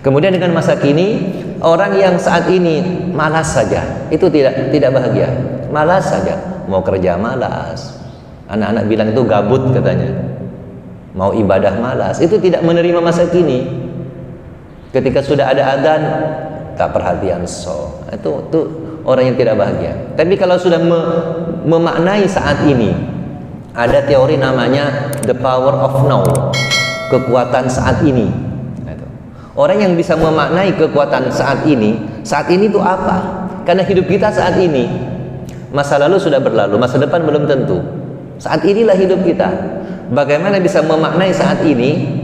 Kemudian dengan masa kini, orang yang saat ini malas saja, itu tidak bahagia. Malas saja, mau kerja malas. Anak-anak bilang itu gabut katanya. Mau ibadah malas, itu tidak menerima masa kini. Ketika sudah ada adzan, tak perhatian itu orang yang tidak bahagia. Tapi kalau sudah memaknai saat ini, ada teori namanya the power of now, kekuatan saat ini. Orang yang bisa memaknai kekuatan saat ini itu apa? Karena hidup kita saat ini, masa lalu sudah berlalu, masa depan belum tentu. Saat inilah hidup kita. Bagaimana bisa memaknai saat ini?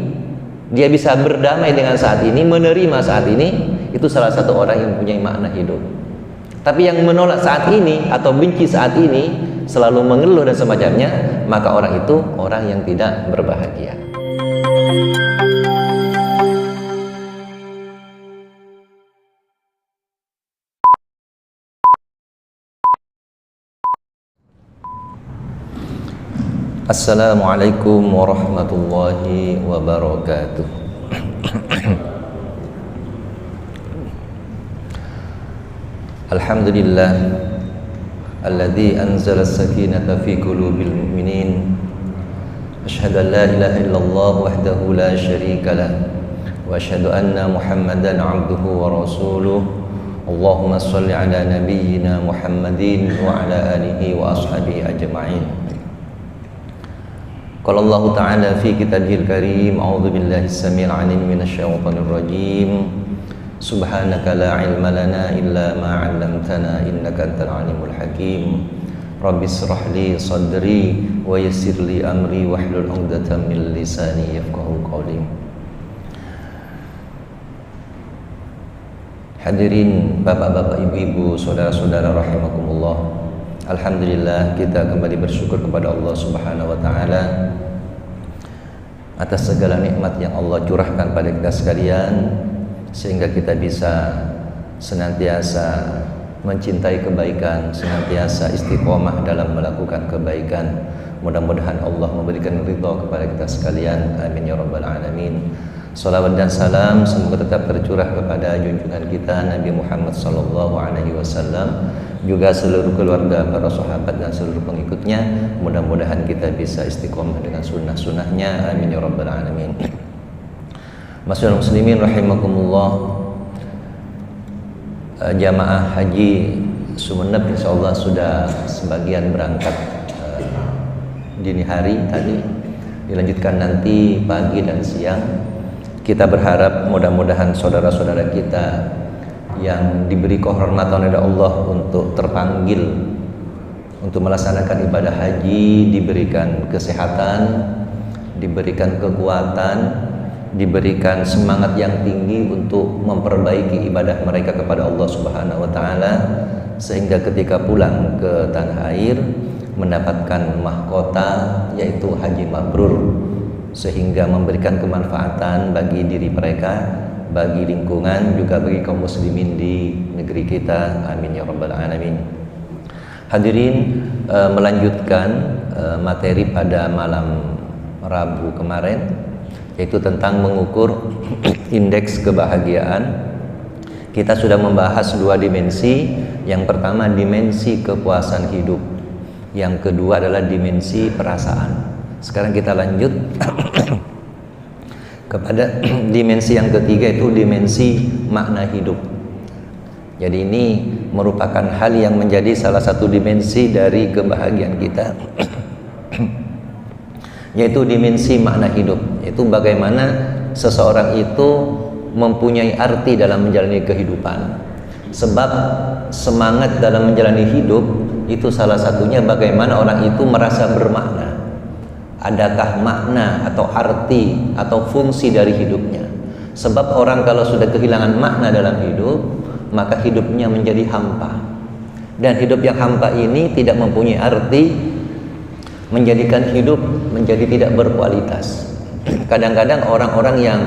Dia bisa berdamai dengan saat ini, menerima saat ini. Itu salah satu orang yang punya makna hidup. Tapi yang menolak saat ini atau benci saat ini, selalu mengeluh dan semacamnya, maka orang itu orang yang tidak berbahagia. Assalamualaikum warahmatullahi wabarakatuh. Alhamdulillah alladzi anzala as-sakinata fi qulubil mu'minin. Asyhadu an la ilaha illallah wahdahu la syarika lah wa asyhadu anna Muhammadan 'abduhu wa rasuluh. Allahumma shalli ala nabiyyina Muhammadin wa ala alihi wa ashabihi ajma'in. Qala Allah Ta'ala fi kitabihil karim, a'udzu billahi as-sami'il 'alim minasy syaithanir rajim. Subhanaka la ilma lana illa ma 'allamtana innaka antal alimul hakim. Rabbi shrah li sadri wa yassir li amri wahlul 'uqdatam min lisani yafqahu qawli. Hadirin bapak-bapak, ibu-ibu, saudara-saudara rahimakumullah. Alhamdulillah, kita kembali bersyukur kepada Allah Subhanahu wa taala atas segala nikmat yang Allah curahkan pada kita sekalian, sehingga kita bisa senantiasa mencintai kebaikan, senantiasa istiqomah dalam melakukan kebaikan. Mudah-mudahan Allah memberikan ridha kepada kita sekalian. Amin ya rabbal alamin. Salawat dan salam semoga tetap tercurah kepada junjungan kita Nabi Muhammad sallallahu alaihi wasallam, juga seluruh keluarga, para sahabat dan seluruh pengikutnya. Mudah-mudahan kita bisa istiqomah dengan sunnah-sunnahnya. Amin ya rabbal alamin. Masyaallah muslimin rahimakumullah. Jamaah haji Sumeneb insyaallah sudah sebagian berangkat dini hari tadi, dilanjutkan nanti pagi dan siang. Kita berharap mudah-mudahan saudara-saudara kita yang diberi kehormatan oleh Allah untuk terpanggil untuk melaksanakan ibadah haji diberikan kesehatan, diberikan kekuatan, diberikan semangat yang tinggi untuk memperbaiki ibadah mereka kepada Allah Subhanahu wa taala, sehingga ketika pulang ke tanah air mendapatkan mahkota yaitu haji mabrur, sehingga memberikan kemanfaatan bagi diri mereka, bagi lingkungan, juga bagi kaum muslimin di negeri kita. Amin ya rabbal alamin. Hadirin, melanjutkan materi pada malam Rabu kemarin, yaitu tentang mengukur indeks kebahagiaan. Kita sudah membahas dua dimensi. Yang pertama dimensi kepuasan hidup, yang kedua adalah dimensi perasaan. Sekarang kita lanjut kepada dimensi yang ketiga, itu dimensi makna hidup. Jadi ini merupakan hal yang menjadi salah satu dimensi dari kebahagiaan kita yaitu dimensi makna hidup, yaitu bagaimana seseorang itu mempunyai arti dalam menjalani kehidupan. Sebab semangat dalam menjalani hidup itu salah satunya bagaimana orang itu merasa bermakna. Adakah makna atau arti atau fungsi dari hidupnya? Sebab orang kalau sudah kehilangan makna dalam hidup, maka hidupnya menjadi hampa. Dan hidup yang hampa ini tidak mempunyai arti, menjadikan hidup menjadi tidak berkualitas. Kadang-kadang orang-orang yang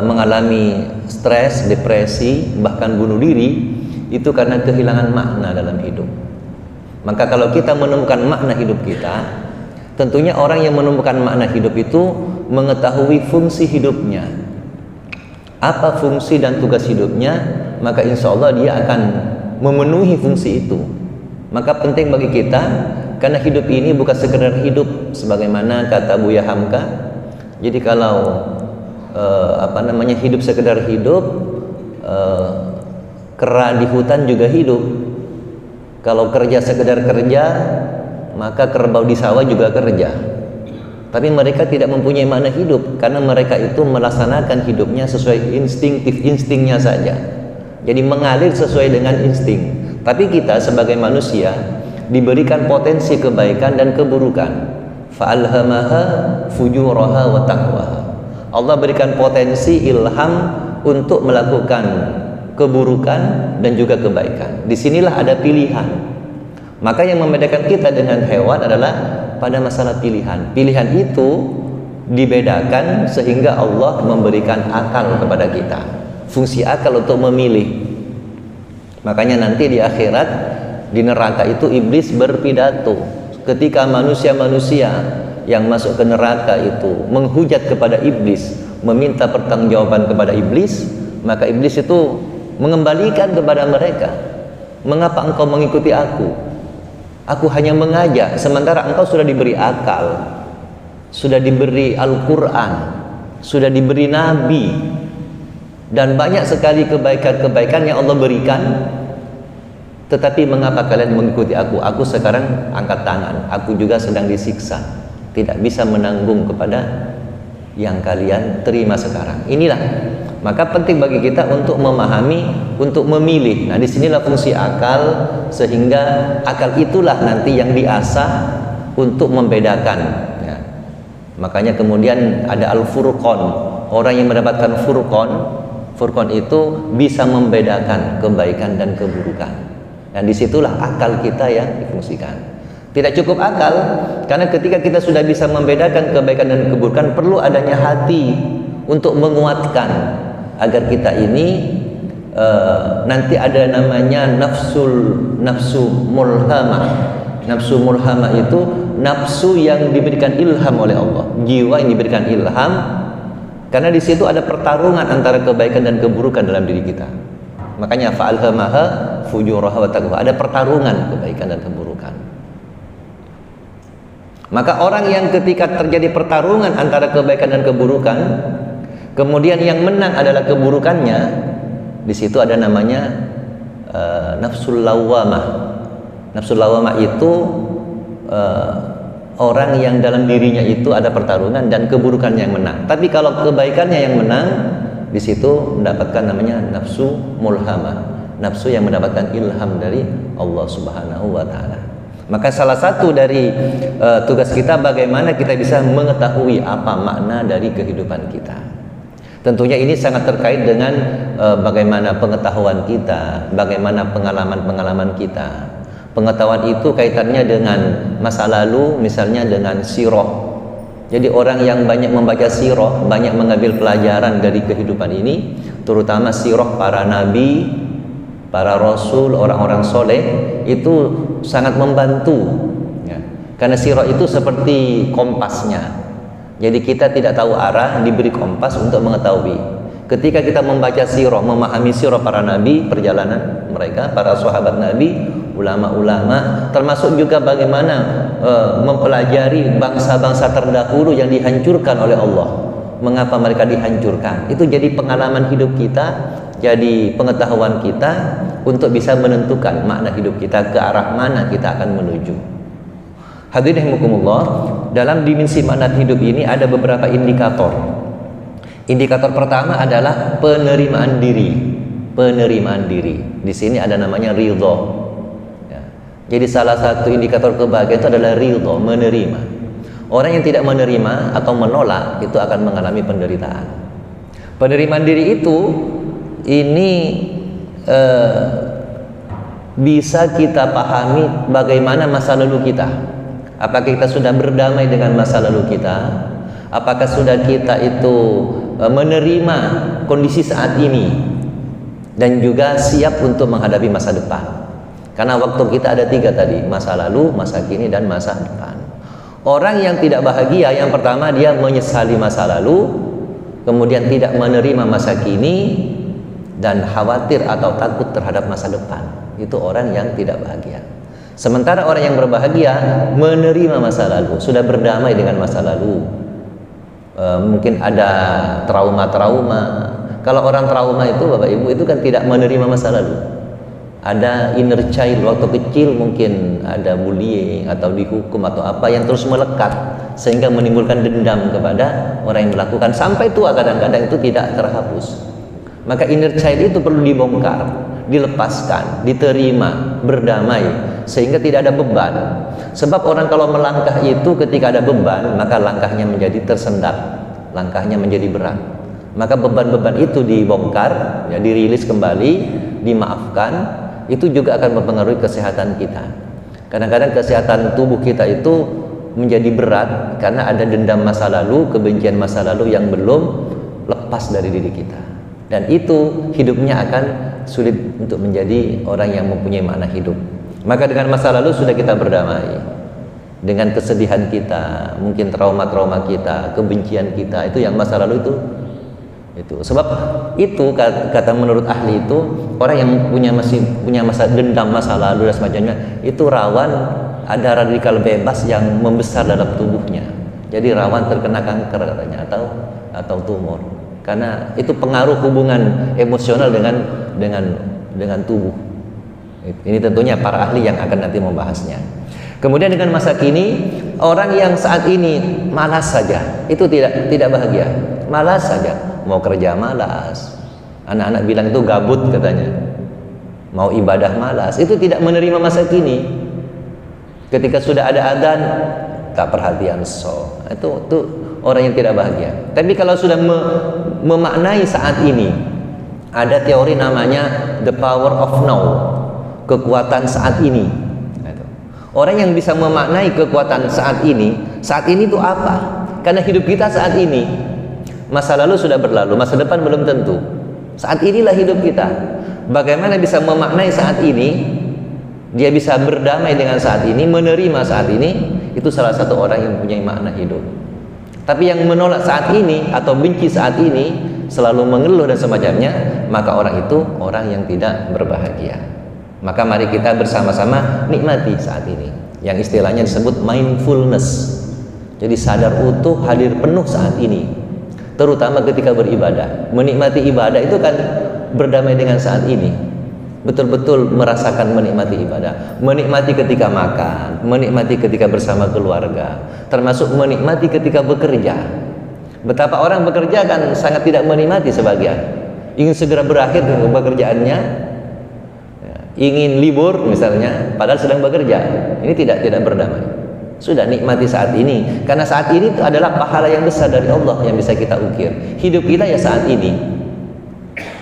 mengalami stres, depresi, bahkan bunuh diri, itu karena kehilangan makna dalam hidup. Maka kalau kita menemukan makna hidup kita, tentunya orang yang menemukan makna hidup itu mengetahui fungsi hidupnya. apa fungsi dan tugas hidupnya, maka insya Allah dia akan memenuhi fungsi itu. Maka penting bagi kita, karena hidup ini bukan sekedar hidup sebagaimana kata Buya Hamka. Jadi kalau hidup sekedar hidup, kera di hutan juga hidup. Kalau kerja sekedar kerja, maka kerbau di sawah juga kerja. Tapi mereka tidak mempunyai makna hidup, karena mereka itu melaksanakan hidupnya sesuai instingnya saja. Jadi mengalir sesuai dengan insting. Tapi kita sebagai manusia diberikan potensi kebaikan dan keburukan. Fa'alhamaha fujuraha wa taqwaha. Allah berikan potensi ilham untuk melakukan keburukan dan juga kebaikan. Disinilah ada pilihan. Maka yang membedakan kita dengan hewan adalah pada masalah pilihan. Pilihan itu dibedakan sehingga Allah memberikan akal kepada kita, fungsi akal untuk memilih. Makanya nanti di akhirat, di neraka itu iblis berpidato. Ketika manusia-manusia yang masuk ke neraka itu menghujat kepada iblis, meminta pertanggungjawaban kepada iblis, maka iblis itu mengembalikan kepada mereka, mengapa engkau mengikuti aku? Aku hanya mengajak, sementara engkau sudah diberi akal, sudah diberi Al-Quran, sudah diberi Nabi, dan banyak sekali kebaikan-kebaikan yang Allah berikan. Tetapi mengapa kalian mengikuti aku? Aku sekarang angkat tangan, aku juga sedang disiksa, tidak bisa menanggung kepada yang kalian terima sekarang. Inilah, maka penting bagi kita untuk memahami, untuk memilih. Nah, disinilah fungsi akal, sehingga akal itulah nanti yang diasah untuk membedakan. Ya. Makanya kemudian ada Al-Furqan. Orang yang mendapatkan Furqan itu bisa membedakan kebaikan dan keburukan. Dan disitulah akal kita yang difungsikan. Tidak cukup akal, karena ketika kita sudah bisa membedakan kebaikan dan keburukan, perlu adanya hati untuk menguatkan agar kita ini nanti ada namanya nafsu mulhamah. Nafsu mulhamah itu nafsu yang diberikan ilham oleh Allah, jiwa yang diberikan ilham, karena di situ ada pertarungan antara kebaikan dan keburukan dalam diri kita. Makanya fa'alhamaha fujuraha wa taqwa, ada pertarungan kebaikan dan keburukan. Maka orang yang ketika terjadi pertarungan antara kebaikan dan keburukan, kemudian yang menang adalah keburukannya, di situ ada namanya nafsul lawamah. Nafsul lawamah itu orang yang dalam dirinya itu ada pertarungan dan keburukannya yang menang. Tapi kalau kebaikannya yang menang, di situ mendapatkan namanya nafsu mulhamah, nafsu yang mendapatkan ilham dari Allah Subhanahu wa taala. Maka salah satu dari tugas kita bagaimana kita bisa mengetahui apa makna dari kehidupan kita. Tentunya ini sangat terkait dengan bagaimana pengetahuan kita, bagaimana pengalaman-pengalaman kita. Pengetahuan itu kaitannya dengan masa lalu, misalnya dengan sirah. Jadi orang yang banyak membaca sirah, banyak mengambil pelajaran dari kehidupan ini, terutama sirah para nabi, para rasul, orang-orang soleh, itu sangat membantu ya. Karena sirah itu seperti kompasnya. Jadi kita tidak tahu arah, diberi kompas untuk mengetahui. Ketika kita membaca sirah, memahami sirah para nabi, perjalanan mereka, para sahabat nabi, ulama-ulama, termasuk juga bagaimana mempelajari bangsa-bangsa terdahulu yang dihancurkan oleh Allah. Mengapa mereka dihancurkan? Itu jadi pengalaman hidup kita, jadi pengetahuan kita untuk bisa menentukan makna hidup kita, ke arah mana kita akan menuju. Hadirin rahimakumullah, dalam dimensi makna hidup ini ada beberapa indikator. Indikator pertama adalah penerimaan diri. Penerimaan diri. Di sini ada namanya ridho. Jadi salah satu indikator kebahagiaan itu adalah ridho, menerima. Orang yang tidak menerima atau menolak itu akan mengalami penderitaan. Penerimaan diri itu ini bisa kita pahami bagaimana masa lalu kita. Apakah kita sudah berdamai dengan masa lalu kita? Apakah sudah kita itu menerima kondisi saat ini dan juga siap untuk menghadapi masa depan? Karena waktu kita ada 3 tadi, masa lalu, masa kini, dan masa depan. Orang yang tidak bahagia, yang pertama dia menyesali masa lalu, kemudian tidak menerima masa kini dan khawatir atau takut terhadap masa depan, itu orang yang tidak bahagia. Sementara orang yang berbahagia menerima masa lalu, sudah berdamai dengan masa lalu. Mungkin ada trauma-trauma. Kalau orang trauma itu Bapak Ibu itu kan tidak menerima masa lalu. Ada inner child waktu kecil, mungkin ada bullying atau dihukum atau apa yang terus melekat sehingga menimbulkan dendam kepada orang yang melakukan sampai tua, kadang-kadang itu tidak terhapus. Maka inner child itu perlu dibongkar, dilepaskan, diterima, berdamai sehingga tidak ada beban. Sebab orang kalau melangkah itu ketika ada beban, maka langkahnya menjadi tersendat, langkahnya menjadi berat. Maka beban-beban itu dibongkar, ya, dirilis kembali, dimaafkan, itu juga akan mempengaruhi kesehatan kita. Kadang-kadang kesehatan tubuh kita itu menjadi berat karena ada dendam masa lalu, kebencian masa lalu yang belum lepas dari diri kita. Dan itu hidupnya akan sulit untuk menjadi orang yang mempunyai makna hidup. Maka dengan masa lalu sudah kita berdamai, dengan kesedihan kita, mungkin trauma-trauma kita, kebencian kita, itu yang masa lalu itu. Sebab itu kata menurut ahli itu, orang yang masih punya masa dendam masa lalu dan semacamnya, itu rawan ada radikal bebas yang membesar dalam tubuhnya. Jadi rawan terkena kanker katanya, atau tumor. Karena itu pengaruh hubungan emosional dengan tubuh. Ini tentunya para ahli yang akan nanti membahasnya. Kemudian dengan masa kini, orang yang saat ini malas saja, itu tidak bahagia. Malas saja, mau kerja malas. Anak-anak bilang itu gabut katanya. Mau ibadah malas, itu tidak menerima masa kini. Ketika sudah ada adzan, tak perhatian itu orang yang tidak bahagia. Tapi kalau sudah memaknai saat ini, ada teori namanya the power of now, kekuatan saat ini. Orang yang bisa memaknai kekuatan saat ini itu apa? Karena hidup kita saat ini, masa lalu sudah berlalu, masa depan belum tentu. Saat inilah hidup kita. Bagaimana bisa memaknai saat ini? Dia bisa berdamai dengan saat ini, menerima saat ini, itu salah satu orang yang punya makna hidup. Tapi yang menolak saat ini atau benci saat ini, selalu mengeluh dan semacamnya, maka orang itu orang yang tidak berbahagia. Maka mari kita bersama-sama nikmati saat ini, yang istilahnya disebut mindfulness. Jadi sadar utuh, hadir penuh saat ini, terutama ketika beribadah. Menikmati ibadah itu kan berdamai dengan saat ini, betul-betul merasakan menikmati ibadah, menikmati ketika makan, menikmati ketika bersama keluarga, termasuk menikmati ketika bekerja. Betapa orang bekerja kan sangat tidak menikmati sebagian, ingin segera berakhir pekerjaannya, ingin libur misalnya, padahal sedang bekerja. Ini tidak berdamai. Sudah nikmati saat ini, karena saat ini itu adalah pahala yang besar dari Allah yang bisa kita ukir. Hidup kita ya saat ini.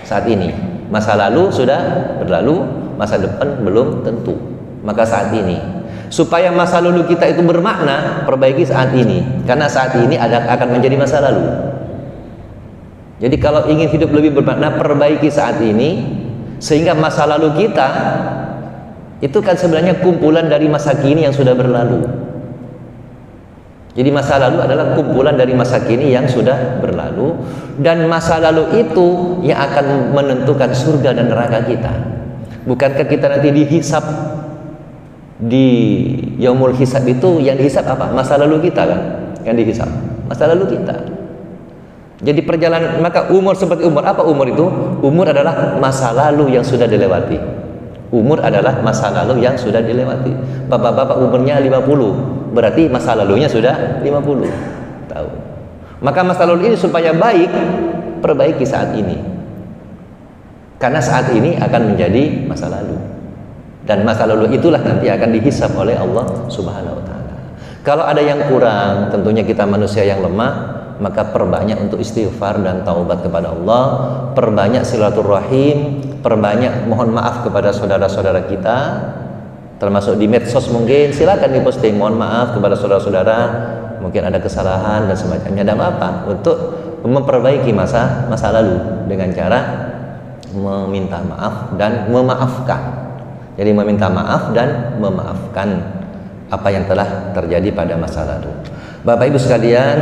Saat ini, masa lalu sudah berlalu, masa depan belum tentu. Maka saat ini, supaya masa lalu kita itu bermakna, perbaiki saat ini, karena saat ini akan menjadi masa lalu. Jadi kalau ingin hidup lebih bermakna, perbaiki saat ini, sehingga masa lalu kita itu kan sebenarnya kumpulan dari masa kini yang sudah berlalu. Jadi masa lalu adalah kumpulan dari masa kini yang sudah berlalu, dan masa lalu itu yang akan menentukan surga dan neraka kita. Bukankah kita nanti dihisab di yaumul hisab? Itu yang dihisab apa? Masa lalu kita kan yang dihisab, masa lalu kita. Jadi perjalanan, maka umur seperti umur apa? Umur itu, umur adalah masa lalu yang sudah dilewati. Umur adalah masa lalu yang sudah dilewati. Bapak-bapak umurnya 50, berarti masa lalunya sudah 50 tahun. Maka masa lalu ini supaya baik, perbaiki saat ini, karena saat ini akan menjadi masa lalu, dan masa lalu itulah nanti akan dihisab oleh Allah Subhanahu wa Ta'ala. Kalau ada yang kurang, tentunya kita manusia yang lemah, maka perbanyak untuk istighfar dan taubat kepada Allah, perbanyak silaturahim, perbanyak mohon maaf kepada saudara-saudara kita, termasuk di medsos mungkin silakan diposting mohon maaf kepada saudara-saudara, mungkin ada kesalahan dan semacamnya, dan apa untuk memperbaiki masa lalu dengan cara meminta maaf dan memaafkan. Jadi meminta maaf dan memaafkan apa yang telah terjadi pada masa lalu. Bapak Ibu sekalian,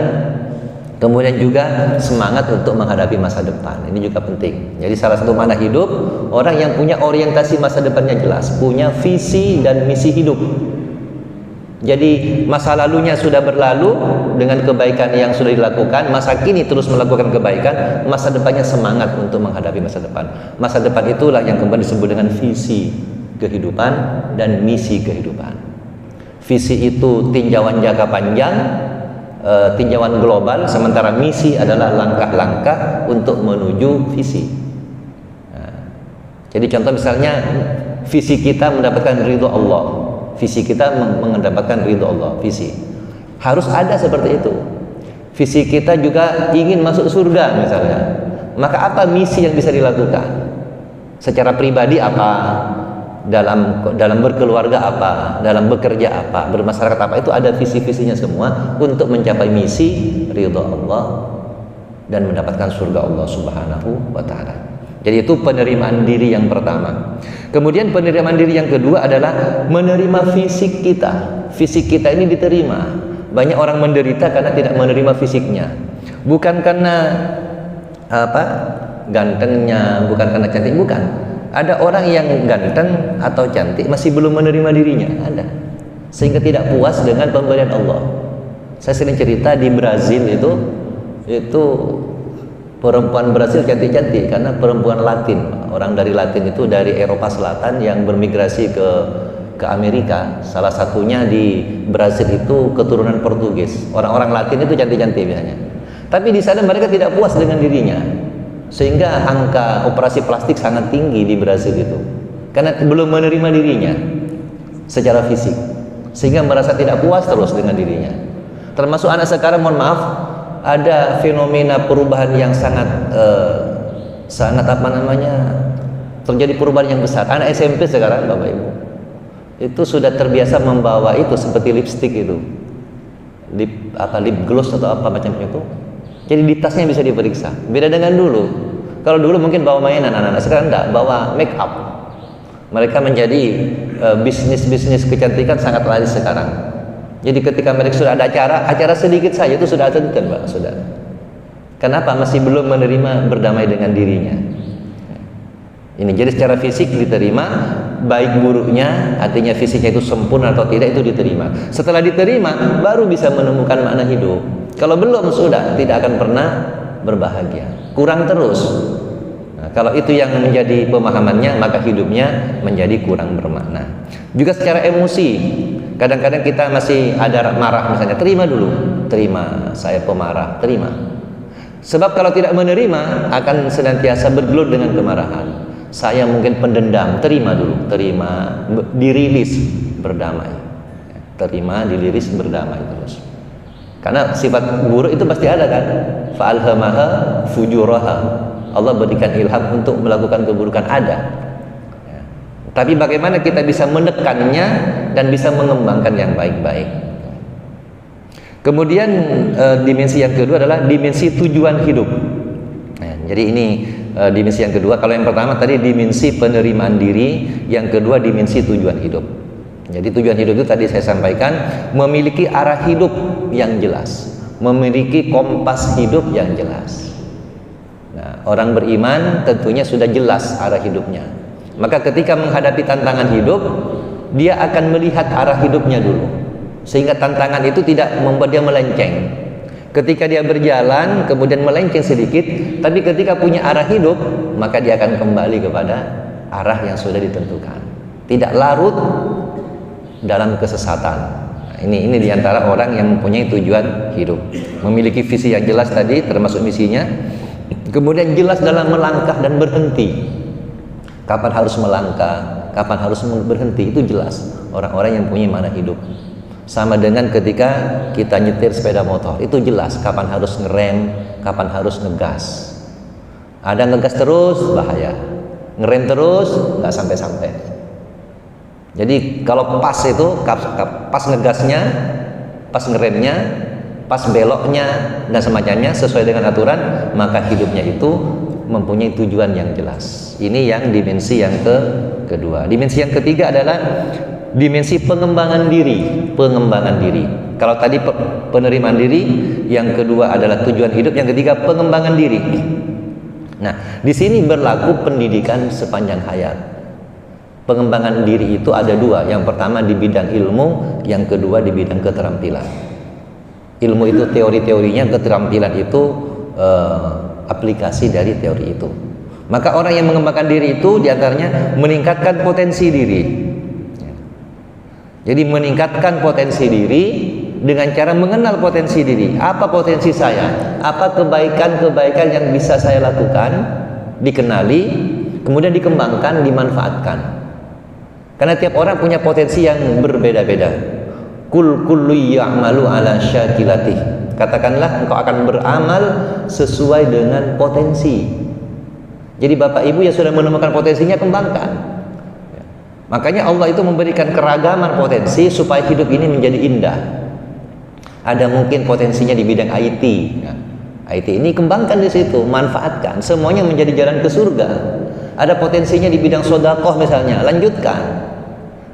Kemudian juga semangat untuk menghadapi masa depan. Ini juga penting. Jadi salah satu makna hidup, orang yang punya orientasi masa depannya jelas, punya visi dan misi hidup. Jadi masa lalunya sudah berlalu dengan kebaikan yang sudah dilakukan, masa kini terus melakukan kebaikan, masa depannya semangat untuk menghadapi masa depan. Masa depan itulah yang kembali disebut dengan visi kehidupan dan misi kehidupan. Visi itu tinjauan jangka panjang, tinjauan global, sementara misi adalah langkah-langkah untuk menuju visi. Nah, jadi contoh misalnya visi kita mendapatkan ridho Allah. Visi kita mendapatkan ridho Allah, visi. Harus ada seperti itu. Visi kita juga ingin masuk surga misalnya. Maka apa misi yang bisa dilakukan? Secara pribadi apa? Dalam berkeluarga apa? Dalam bekerja apa? Bermasyarakat apa? Itu ada visi-visinya semua untuk mencapai misi ridho Allah dan mendapatkan surga Allah Subhanahu wa taala. Jadi itu penerimaan diri yang pertama. Kemudian penerimaan diri yang kedua adalah menerima fisik kita. Fisik kita ini diterima. Banyak orang menderita karena tidak menerima fisiknya. Bukan karena gantengnya, bukan karena cantik, bukan. Ada orang yang ganteng atau cantik masih belum menerima dirinya, ada. Sehingga tidak puas dengan pemberian Allah. Saya sering cerita di Brazil itu perempuan Brasil cantik-cantik karena perempuan Latin. Orang dari Latin itu dari Eropa Selatan yang bermigrasi ke Amerika. Salah satunya di Brasil itu keturunan Portugis. Orang-orang Latin itu cantik-cantik biasanya. Tapi di sana mereka tidak puas dengan dirinya. Sehingga angka operasi plastik sangat tinggi di Brasil itu. Karena belum menerima dirinya secara fisik. Sehingga merasa tidak puas terus dengan dirinya. Termasuk anak sekarang, mohon maaf, ada fenomena perubahan yang sangat terjadi perubahan yang besar. Anak SMP sekarang, Bapak Ibu, itu sudah terbiasa membawa itu seperti lipstick itu, lip gloss atau apa macamnya itu. Jadi di tasnya bisa diperiksa. Beda dengan dulu. Kalau dulu mungkin bawa mainan anak-anak, sekarang enggak, bawa make up. Mereka menjadi bisnis kecantikan sangat laris sekarang. Jadi ketika mereka sudah ada acara sedikit saja itu sudah attention, Pak, sudah. Kenapa? Masih belum menerima berdamai dengan dirinya. Ini jadi secara fisik diterima, baik buruknya, artinya fisiknya itu sempurna atau tidak itu diterima. Setelah diterima, baru bisa menemukan makna hidup. Kalau belum, sudah tidak akan pernah berbahagia. Kurang terus. Nah, kalau itu yang menjadi pemahamannya, maka hidupnya menjadi kurang bermakna. Juga secara emosi, kadang-kadang kita masih ada marah misalnya, terima dulu, terima, saya pemarah, terima. Sebab kalau tidak menerima akan senantiasa bergelut dengan kemarahan. Saya mungkin pendendam, terima dulu, terima, dirilis, berdamai. Terima, dirilis, berdamai terus. Karena sifat buruk itu pasti ada kan? Fa'alhamaha fujuraha. Allah berikan ilham untuk melakukan keburukan, ada. Tapi bagaimana kita bisa menekannya dan bisa mengembangkan yang baik-baik. Kemudian dimensi yang kedua adalah dimensi tujuan hidup. Nah, jadi ini dimensi yang kedua. Kalau yang pertama tadi dimensi penerimaan diri, yang kedua dimensi tujuan hidup. Jadi tujuan hidup itu tadi saya sampaikan, memiliki arah hidup yang jelas, memiliki kompas hidup yang jelas. Nah, orang beriman tentunya sudah jelas arah hidupnya. Maka ketika menghadapi tantangan hidup, dia akan melihat arah hidupnya dulu, sehingga tantangan itu tidak membuat dia melenceng. Ketika dia berjalan kemudian melenceng sedikit, tapi ketika punya arah hidup, maka dia akan kembali kepada arah yang sudah ditentukan, tidak larut dalam kesesatan. Nah, ini diantara orang yang mempunyai tujuan hidup, memiliki visi yang jelas tadi termasuk misinya, kemudian jelas dalam melangkah dan berhenti. Kapan harus melangkah, kapan harus berhenti, itu jelas orang-orang yang punya makna hidup. Sama dengan ketika kita nyetir sepeda motor, itu jelas kapan harus ngerem, kapan harus ngegas. Ada ngegas terus bahaya, ngerem terus nggak sampai-sampai. Jadi kalau pas itu, pas ngegasnya, pas ngeremnya, pas beloknya dan semacamnya sesuai dengan aturan, maka hidupnya itu mempunyai tujuan yang jelas. Ini yang dimensi yang kedua. Dimensi yang ketiga adalah dimensi pengembangan diri. Pengembangan diri. Kalau tadi penerimaan diri, yang kedua adalah tujuan hidup, yang ketiga pengembangan diri. Nah, di sini berlaku pendidikan sepanjang hayat. Pengembangan diri itu ada dua. Yang pertama di bidang ilmu, yang kedua di bidang keterampilan. Ilmu itu teori-teorinya, keterampilan itu aplikasi dari teori itu. Maka orang yang mengembangkan diri itu diantaranya meningkatkan potensi diri. Jadi meningkatkan potensi diri dengan cara mengenal potensi diri. Apa potensi saya? Apa kebaikan-kebaikan yang bisa saya lakukan? Dikenali, kemudian dikembangkan, dimanfaatkan. Karena tiap orang punya potensi yang berbeda-beda. Kullu ya'malu ala syakilatih. Katakanlah engkau akan beramal sesuai dengan potensi. Jadi Bapak Ibu yang sudah menemukan potensinya, kembangkan. Makanya Allah itu memberikan keragaman potensi supaya hidup ini menjadi indah. Ada mungkin potensinya di bidang IT. IT ini kembangkan di situ, manfaatkan. Semuanya menjadi jalan ke surga. Ada potensinya di bidang sedekah misalnya, lanjutkan.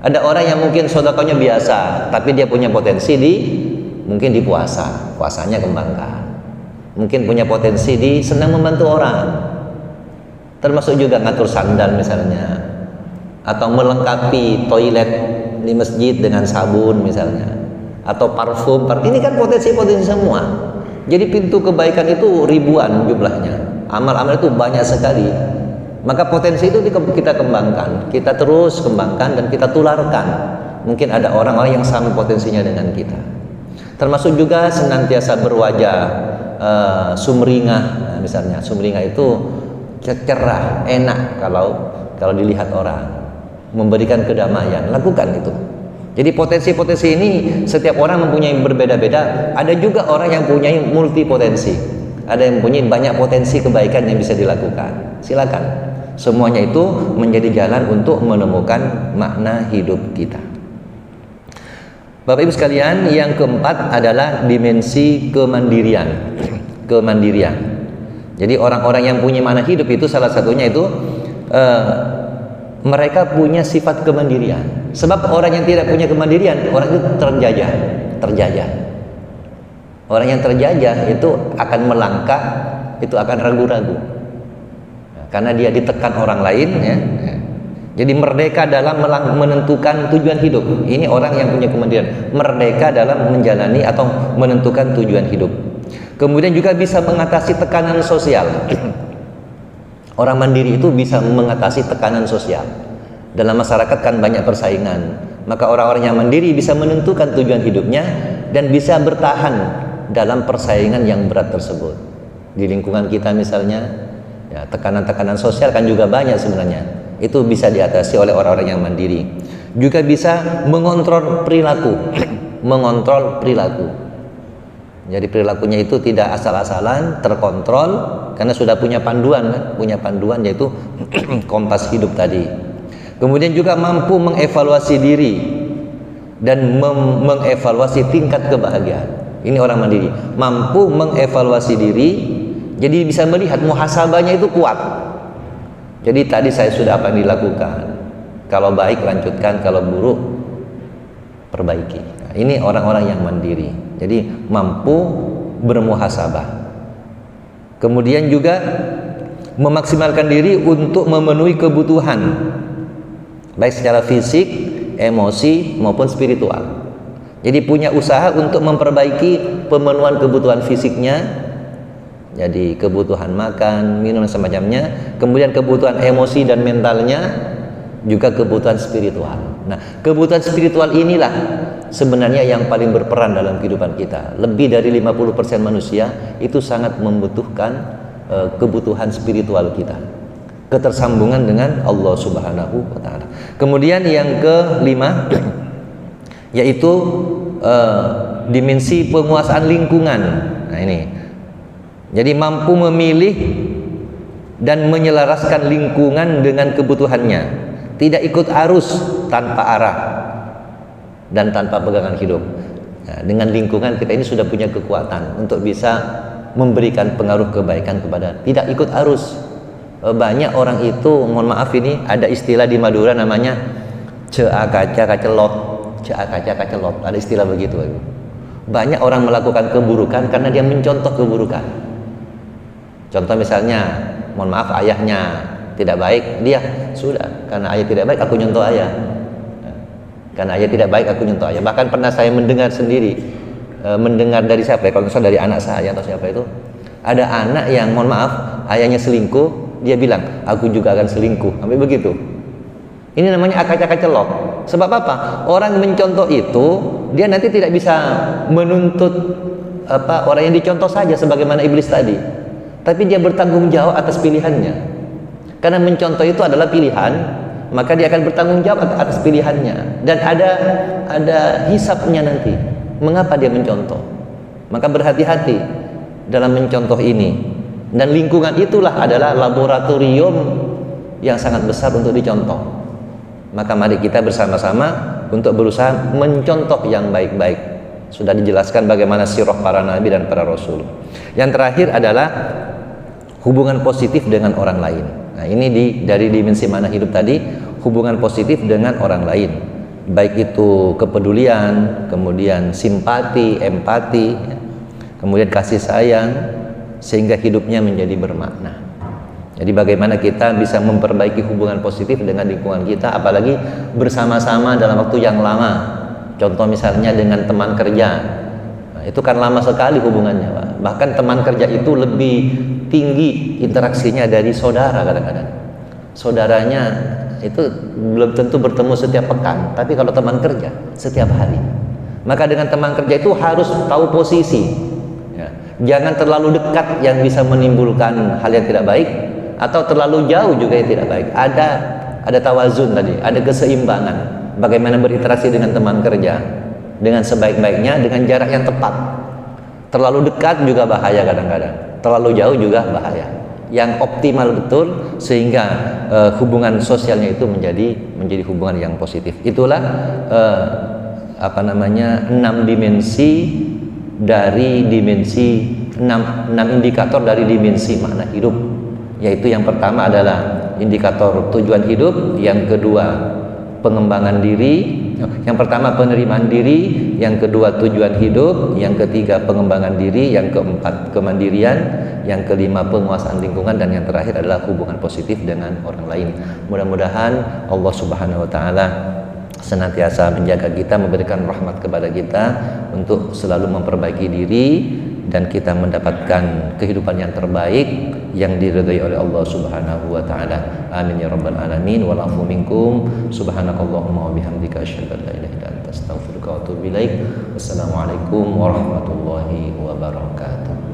Ada orang yang mungkin sedekahnya biasa, tapi dia punya potensi mungkin di puasa, puasanya kembangkan. Mungkin punya potensi di senang membantu orang. Termasuk juga ngatur sandal misalnya, atau melengkapi toilet di masjid dengan sabun misalnya, atau parfum. Ini kan potensi-potensi semua. Jadi pintu kebaikan itu ribuan jumlahnya. Amal-amal itu banyak sekali. Maka potensi itu kita kembangkan, kita terus kembangkan dan kita tularkan. Mungkin ada orang-orang yang sama potensinya dengan kita. Termasuk juga senantiasa berwajah sumringah. Misalnya sumringah itu cerah, enak kalau dilihat orang, memberikan kedamaian. Lakukan itu. Jadi potensi-potensi ini setiap orang mempunyai berbeda-beda. Ada juga orang yang punya multi potensi. Ada yang punya banyak potensi kebaikan yang bisa dilakukan. Silakan. Semuanya itu menjadi jalan untuk menemukan makna hidup kita. Bapak Ibu sekalian, yang keempat adalah dimensi kemandirian. Kemandirian. Jadi orang-orang yang punya makna hidup itu salah satunya itu mereka punya sifat kemandirian. Sebab orang yang tidak punya kemandirian, orang itu terjajah. Orang yang terjajah itu akan melangkah, itu akan ragu-ragu. Karena dia ditekan orang lain, ya. Jadi merdeka dalam menentukan tujuan hidup. Ini orang yang punya kemandirian, merdeka dalam menjalani atau menentukan tujuan hidup. Kemudian juga bisa mengatasi tekanan sosial. Orang mandiri itu bisa mengatasi tekanan sosial. Dalam masyarakat kan banyak persaingan. Maka orang-orang yang mandiri bisa menentukan tujuan hidupnya dan bisa bertahan dalam persaingan yang berat tersebut. Di lingkungan kita misalnya, ya, tekanan-tekanan sosial kan juga banyak sebenarnya. Itu bisa diatasi oleh orang-orang yang mandiri. Juga bisa mengontrol perilaku. Mengontrol perilaku. Jadi perilakunya itu tidak asal-asalan, terkontrol, karena sudah punya panduan kan? Punya panduan yaitu kompas hidup tadi. Kemudian juga mampu mengevaluasi diri dan mengevaluasi tingkat kebahagiaan. Ini orang mandiri, mampu mengevaluasi diri. Jadi bisa melihat muhasabahnya itu kuat. Jadi tadi saya sudah apa yang dilakukan. Kalau baik lanjutkan, kalau buruk perbaiki. Nah, ini orang-orang yang mandiri. Jadi mampu bermuhasabah. Kemudian juga memaksimalkan diri untuk memenuhi kebutuhan, baik secara fisik, emosi maupun spiritual. Jadi punya usaha untuk memperbaiki pemenuhan kebutuhan fisiknya. Jadi kebutuhan makan, minum dan semacamnya, kemudian kebutuhan emosi dan mentalnya, juga kebutuhan spiritual. Nah, kebutuhan spiritual inilah sebenarnya yang paling berperan dalam kehidupan kita. Lebih dari 50% manusia itu sangat membutuhkan kebutuhan spiritual kita. Ketersambungan dengan Allah Subhanahu wa taala. Kemudian yang kelima yaitu dimensi penguasaan lingkungan. Nah, ini. Jadi mampu memilih dan menyelaraskan lingkungan dengan kebutuhannya, tidak ikut arus tanpa arah dan tanpa pegangan hidup. Nah, dengan lingkungan kita ini sudah punya kekuatan untuk bisa memberikan pengaruh kebaikan kepada, tidak ikut arus. Banyak orang itu, mohon maaf ini ada istilah di Madura namanya cea kaca kacelot, cea kaca kacelot, ada istilah begitu. Banyak orang melakukan keburukan karena dia mencontoh keburukan. Contoh misalnya, mohon maaf, ayahnya tidak baik, dia sudah, karena ayah tidak baik aku nyontoh ayah. Karena ayah tidak baik aku nyontoh ayah. Bahkan pernah saya mendengar sendiri, mendengar dari siapa ya, kalau misalnya dari anak saya atau siapa itu, ada anak yang mohon maaf ayahnya selingkuh, dia bilang aku juga akan selingkuh, sampai begitu. Ini namanya akal-akal celok. Sebab apa? Orang mencontoh itu dia nanti tidak bisa menuntut orang yang dicontoh saja sebagaimana iblis tadi, tapi dia bertanggung jawab atas pilihannya. Karena mencontoh itu adalah pilihan, maka dia akan bertanggung jawab atas pilihannya, dan ada hisabnya nanti. Mengapa dia mencontoh? Maka berhati-hati dalam mencontoh ini. Dan lingkungan itulah adalah laboratorium yang sangat besar untuk dicontoh. Maka mari kita bersama-sama untuk berusaha mencontoh yang baik-baik. Sudah dijelaskan bagaimana sirah para nabi dan para rasul. Yang terakhir adalah hubungan positif dengan orang lain. Nah, ini dari dimensi mana hidup tadi, hubungan positif dengan orang lain. Baik itu kepedulian, kemudian simpati, empati, kemudian kasih sayang, sehingga hidupnya menjadi bermakna. Jadi bagaimana kita bisa memperbaiki hubungan positif dengan lingkungan kita, apalagi bersama-sama dalam waktu yang lama. Contoh misalnya dengan teman kerja, nah, itu kan lama sekali hubungannya, Pak. Bahkan teman kerja itu lebih tinggi interaksinya dari saudara kadang-kadang. Saudaranya itu belum tentu bertemu setiap pekan, tapi kalau teman kerja setiap hari. Maka dengan teman kerja itu harus tahu posisi, ya. Jangan terlalu dekat yang bisa menimbulkan hal yang tidak baik, atau terlalu jauh juga yang tidak baik. Ada tawazun tadi, ada keseimbangan. Bagaimana berinteraksi dengan teman kerja dengan sebaik-baiknya, dengan jarak yang tepat. Terlalu dekat juga bahaya kadang-kadang, terlalu jauh juga bahaya. Yang optimal betul sehingga hubungan sosialnya itu menjadi hubungan yang positif. Itulah 6 dimensi dari dimensi 6 indikator dari dimensi makna hidup. Yaitu yang pertama adalah indikator tujuan hidup, yang kedua pengembangan diri, yang pertama penerimaan diri, yang kedua tujuan hidup, yang ketiga pengembangan diri, yang keempat kemandirian, yang kelima penguasaan lingkungan, dan yang terakhir adalah hubungan positif dengan orang lain. Mudah-mudahan Allah Subhanahu wa taala senantiasa menjaga kita, memberikan rahmat kepada kita untuk selalu memperbaiki diri, dan kita mendapatkan kehidupan yang terbaik yang diridhai oleh Allah Subhanahu wa taala. Amin ya rabbal alamin. Wal afu minkum. Subhanakallahumma wa bihamdika asyhadu an la ilaha illa anta astaghfiruka wa atubu ilaik. Wassalamualaikum warahmatullahi wabarakatuh.